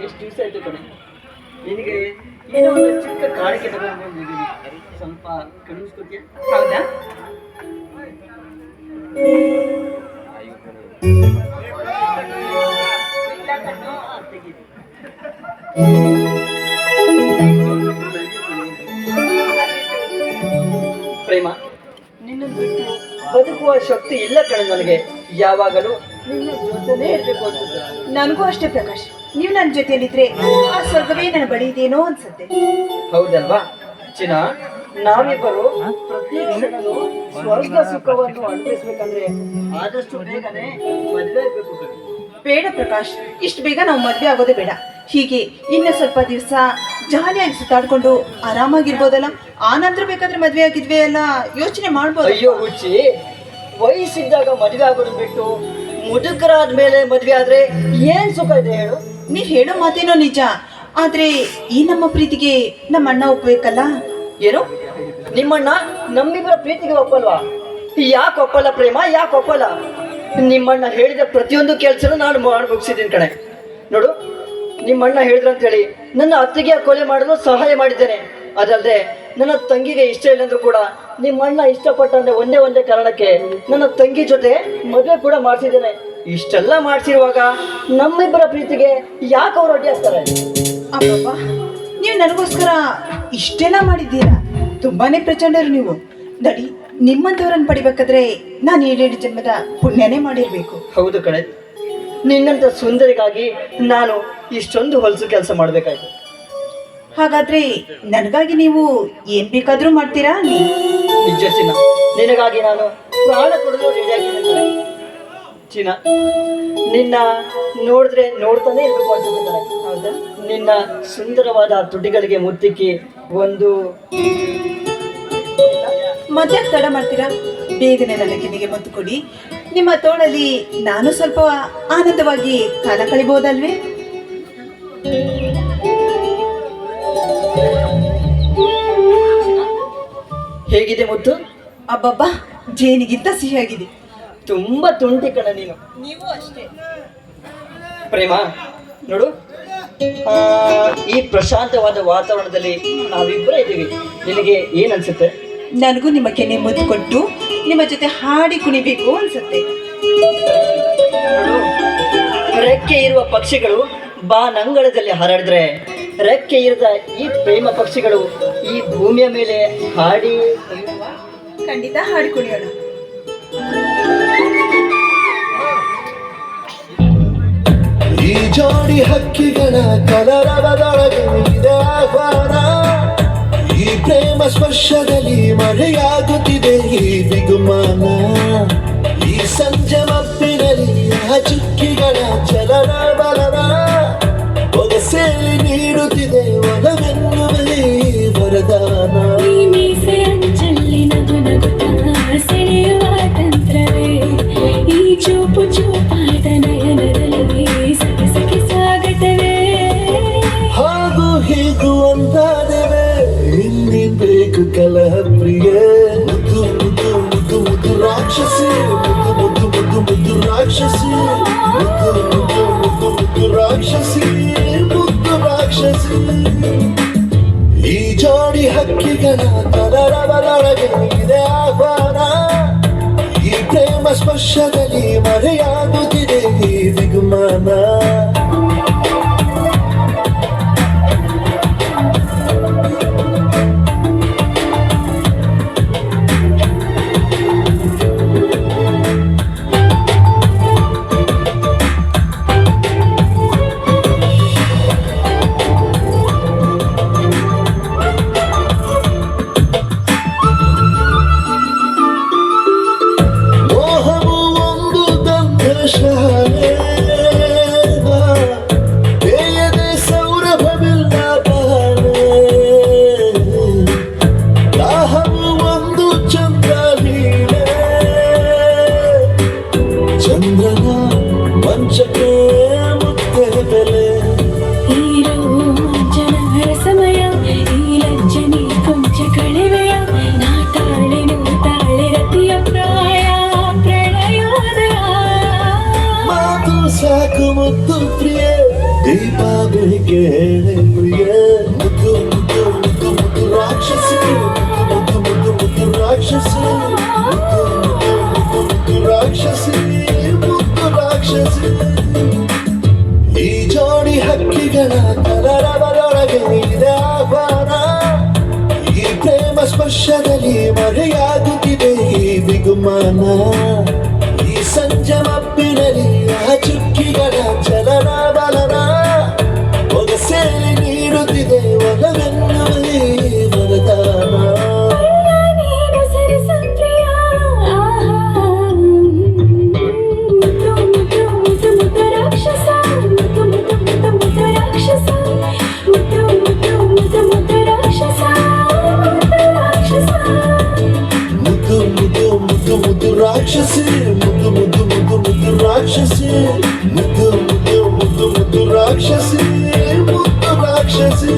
ಎಷ್ಟು ದಿವಸ ಆಯ್ತು ಕಣೆ. ನಿನಗೆ ಏನೋ ಒಂದು ಚಿಕ್ಕ ಕಾಣಿಕೆ ತಗೊಂಡು ಬಂದಿದ್ದೀನಿ, ಸ್ವಲ್ಪ ಕಳಿಸ್ಕೊತೀಯ? ಹೌದಾ? ಪ್ರೇಮ, ನಿನ್ನ ಬಿಟ್ಟು ಬದುಕುವ ಶಕ್ತಿ ಇಲ್ಲ ಕಣೆ ನನಗೆ. ಯಾವಾಗಲೂ ನಿನ್ನ ಜೊತೆನೇ ಇರಬೇಕು ಅನ್ಸುತ್ತೆ. ನನಗೂ ಅಷ್ಟೇ ಪ್ರಕಾಶ್, ನೀವು ನನ್ನ ಜೊತೆಯಲ್ಲಿದ್ರೆ ಆ ಸ್ವರ್ಗವೇ ನನ್ನ ಬಳಿ ಇದೆಯೇನೋ ಅನ್ಸುತ್ತೆ. ಹೌದಲ್ವಾ ಚಿನ್ನ? ನಾವಿಬ್ಬರು ಪ್ರತಿ ಕ್ಷಣನೂ ಸ್ವರ್ಗ ಸುಖವನ್ನು ಅನುಭವಿಸ್ಬೇಕಂದ್ರೆ ಆದಷ್ಟು ಬೇಗನೆ ಮದುವೆ ಆಗ್ಬೇಕು ಕಣೆ. ಬೇಡ ಪ್ರಕಾಶ್, ಇಷ್ಟು ಬೇಗ ನಾವು ಮದುವೆ ಆಗೋದೇ ಬೇಡ. ಹೀಗೆ ಇನ್ನು ಸ್ವಲ್ಪ ದಿವಸ ಜಾಲಿಯಾಗಿ ಸುತ್ತಾಡ್ಕೊಂಡು ಆರಾಮಾಗಿರ್ಬೋದಲ್ಲ. ಆ ನಂತರ ಬೇಕಾದ್ರೆ ಮದುವೆ ಆಗಿದ್ವಿ ಎಲ್ಲ ಯೋಚನೆ ಮಾಡ್ಬೋದು. ಅಯ್ಯೋ ಹುಚ್ಚಿ, ವಯಸ್ಸಿದ್ದಾಗ ಮದುವೆ ಆಗೋದು ಬಿಟ್ಟು ಮುದುಕರಾದ ಮೇಲೆ ಮದುವೆ ಆದ್ರೆ ಏನ್ ಸುಖ ಇದೆ ಹೇಳು? ನೀವ್ ಹೇಳೋ ಮಾತೇನೋ ನಿಜ, ಆದ್ರೆ ಈ ನಮ್ಮ ಪ್ರೀತಿಗೆ ನಮ್ಮ ಅಣ್ಣ ಒಪ್ಬೇಕಲ್ಲ. ಏನು ನಿಮ್ಮಣ್ಣ ನಮ್ಮಿಬ್ಬರ ಪ್ರೀತಿಗೆ ಒಪ್ಪಲ್ವಾ? ಯಾಕೆ ಒಪ್ಪಲ್ಲ ಪ್ರೇಮ, ಯಾಕೆ ಒಪ್ಪಲ್ಲ? ನಿಮ್ಮಣ್ಣ ಹೇಳಿದ ಪ್ರತಿಯೊಂದು ಕೆಲಸನೂ ನಾನು ಮಾಡಿ ಮುಗಿಸಿದ್ದೀನಿ ಕಣೆ. ನೋಡು, ನಿಮ್ಮಣ್ಣ ಹೇಳಿದ್ರು ಅಂತೇಳಿ ನನ್ನ ಅತ್ತಿಗೆ ಕೊಲೆ ಮಾಡಲು ಸಹಾಯ ಮಾಡಿದ್ದೇನೆ. ಅದಲ್ಲದೆ ನನ್ನ ತಂಗಿಗೆ ಇಷ್ಟ ಇಲ್ಲ ಅಂದ್ರೂ ಕೂಡ ನಿಮ್ಮಣ್ಣ ಇಷ್ಟಪಟ್ಟ ಅಂದ್ರೆ ಒಂದೇ ಕಾರಣಕ್ಕೆ ನನ್ನ ತಂಗಿ ಜೊತೆ ಮದುವೆ ಕೂಡ ಮಾಡಿಸಿದ್ದೇನೆ. ಇಷ್ಟೆಲ್ಲ ಮಾಡಿಸಿರುವಾಗ ನಮ್ಮಿಬ್ಬರ ಪ್ರೀತಿಗೆ ಯಾಕೆ ಅವ್ರು ಅಡ್ಡಿ ಆಗ್ತಾರೆ? ಅಬ್ಬಬ್ಬಾ, ನೀವು ನನಗೋಸ್ಕರ ಇಷ್ಟೆಲ್ಲ ಮಾಡಿದ್ದೀರಾ, ತುಂಬಾನೇ ಪ್ರಚಂಡರು ನೀವು. ನಡಿ, ನಿಮ್ಮಂಥವ್ರನ್ನ ಪಡಿಬೇಕಾದ್ರೆ ನಾನು 7 ಜನ್ಮದ ಪುಣ್ಯನೇ ಮಾಡಿರ್ಬೇಕು. ಹೌದು ಕಣೆ, ನಿನ್ನಂತ ಸುಂದರಿಗಾಗಿ ನಾನು ಇಷ್ಟೊಂದು ಹೊಲಸು ಕೆಲಸ ಮಾಡಬೇಕಾಯ್ತು. ಹಾಗಾದ್ರೆ ನನಗಾಗಿ ನೀವು ಏನ್ ಬೇಕಾದ್ರೂ ಮಾಡ್ತೀರಾ? ನಿಜ ಚಿನ್ನ, ನಿನಗಾಗಿ ನಾನು ಪ್ರಾಣ ಕೊಡಲು ರೆಡಿಯಾಗಿದ್ದೇನೆ ಚಿನ್ನ. ನಿನ್ನ ನೋಡಿದ್ರೆ ನೋಡ್ತಾನೆ ಇರ್ಬೇಕು ಅನ್ಸುತ್ತೆ. ಹೌದಾ? ನಿನ್ನ ಸುಂದರವಾದ ತುಟಿಗಳಿಗೆ ಮುತ್ತಿಕ್ಕಿ ಒಂದು ಮತ್ತೆ ತಡ ಮಾಡ್ತೀರಾ? ಬೇಗನೆ ನನ್ನ ಕಿವಿಗೆ ಮುತ್ತು ಕೊಡಿ. ನಿಮ್ಮ ತೋಳಲ್ಲಿ ನಾನು ಸ್ವಲ್ಪ ಆನಂದವಾಗಿ ಕಾಲ ಕಳಿಬಹುದಲ್ವೇ? ಹೇಗಿದೆ ಮುತ್ತು? ಅಬ್ಬಬ್ಬಾ, ಜೇನಿಗಿಂತ ಸಿಹಿಯಾಗಿದೆ. ತುಂಬಾ ತುಂಟಿ ಕಣ ನೀನು. ನೀವು ಅಷ್ಟೇ. ಪ್ರೇಮ ನೋಡು, ಈ ಪ್ರಶಾಂತವಾದ ವಾತಾವರಣದಲ್ಲಿ ನಾವಿಬ್ಬರೇ ಇದ್ದೀವಿ. ನಿನಗೆ ಏನ್ ಅನ್ಸುತ್ತೆ? ನನಗೂ ನಿಮ್ಮ ಕೆನೆ ಮುದ್ದು ಕೊಟ್ಟು ನಿಮ್ಮ ಜೊತೆ ಹಾಡಿ ಕುಣಿಬೇಕು ಅನ್ಸುತ್ತೆ. ನೋಡು, ರೆಕ್ಕೆ ಇರುವ ಪಕ್ಷಿಗಳು ಬಾನಂಗಳದಲ್ಲಿ ಹಾರಾಡಿದ್ರೆ ರೆಕ್ಕೆ ಇರದ ಈ ಪ್ರೇಮ ಪಕ್ಷಿಗಳು ಈ ಭೂಮಿಯ ಮೇಲೆ ಹಾಡಿ ಖಂಡಿತ ಹಾಡಿ ಕುಣಿಯೋಣ. ಈ ಜೋಡಿ ಹಕ್ಕಿಗಳ ಕಲರವದೊಳಗೆ ಇದೆ ಆಹ್ವಾನ. ಈ ಪ್ರೇಮ ಸ್ಪರ್ಶದಲ್ಲಿ ಮರೆಯಾಗುತ್ತಿದೆ ಈ ಬಿಗುಮಾನ. ಈ ಸಂಜೆ ಮಬ್ಬಿನಲ್ಲಿ ಆ ಚುಕ್ಕಿಗಳ ಚಲನ ಬಲನ ಒಗಸೇಲಿ ನೀಡುತ್ತಿದೆ ಒಲವೆನ್ನುವಲ್ಲಿ ವರದಾನ. ಸೆಳೆಯುವ ತಂತ್ರವೇ ಈ ಚೂಪು ಚೂಪಾದ ನಯನದಲ್ಲಿ ಸಖಿ ಸ್ವಾಗತವೇ. ಹಾಗೂ ಹೀಗೂ ಅಂತಾದೆವೆ ಇನ್ನೇನ್ ಬೇಕು ಕಲಹ ಪ್ರಿಯ. ಮುದ್ದು ಮುದ್ದು ಮುದ್ದು ಮುದ್ದು ರಾಕ್ಷಸಿ, ಮುದ್ದು ಮುದ್ದು ಮುದ್ದು ಮುದ್ದು ರಾಕ್ಷಸಿ, ಮುದ್ದು ಮುದ್ದು ಮುದ್ದು ಮುದ್ದು ರಾಕ್ಷಸಿ, ಮುದ್ದು ರಾಕ್ಷಸಿ. ಈ ಜೋಡಿ ಹಕ್ಕಿಗಳ ಕಲರವದೊಳಗೆ ಇದೆ ಆಹ್ವಾನ. ಈ ಪ್ರೇಮ ಸ್ಪರ್ಶದಲ್ಲಿ ಮರೆಯಾಗುತ್ತಿದೆ ಈ ಬಿಗುಮಾನ. ಬೇಕೆ ಹೇಳೆ ಪ್ರಿಯ ಮುದ್ದು ಮುದ್ದು ಮುದ್ದು ಮುದ್ದು ರಾಕ್ಷಸಿ ಮುದ್ದು ಮುದ್ದು ಮುದ್ದು ರಾಕ್ಷಸಿ ಮುದ್ದು ಮುದ್ದು ಮುದ್ದು ರಾಕ್ಷಸಿ ಮುದ್ದು ರಾಕ್ಷಸಿ ಈ ಜೋಡಿ ಹಕ್ಕಿಗಳ ಕಲರವರೊಳಗೆ ಇದೆ ಆಹ್ವಾನ ಈ ಪ್ರೇಮ ಸ್ಪರ್ಶದಲ್ಲಿ ಮರೆಯಾಗುತ್ತಿದೆ ಈ ಬಿಗುಮಾನ ಈ ಸಂಜೆ ಮಬ್ಬಿನಲ್ಲಿ ಆ ಚುಕ್ಕಿಗಳ ಚಲನ ಬಲನ ಒಗಸೇಲಿ ನೀಡುತ್ತಿದೆ ಒಲವೆನ್ನುವಲ್ಲಿ ವರದಾನ ನೀನು ಸರಿಸಪ್ರಿಯ ಮುದ್ದು ಮುದ್ದು ಮುದ್ದು ಮುದ್ದು ರಾಕ್ಷಸ ಮುದ್ದು ಮುದ್ದು ಮುದ್ದು ಮುದ್ದು ರಾಕ್ಷಸ ಮುದ್ದು ಮುದ್ದು ಮುದ್ದು ಮುದ್ದು ರಾಕ್ಷಸ ಮುದ್ದು ರಾಕ್ಷಸ ಮುದ್ದು ಮುದ್ದು ಮುದ್ದು ಮುದ್ದು ರಾಕ್ಷಸಿ ಮುದ್ದು ಮುದ್ದು ಮುದ್ದು ಮುದ್ದು ರಾಕ್ಷಸಿ ಮುದ್ದು ಮುದ್ದು ಮುದ್ದು ಮುದ್ದು ರಾಕ್ಷಸಿ ಮುದ್ದು ರಾಕ್ಷಸಿ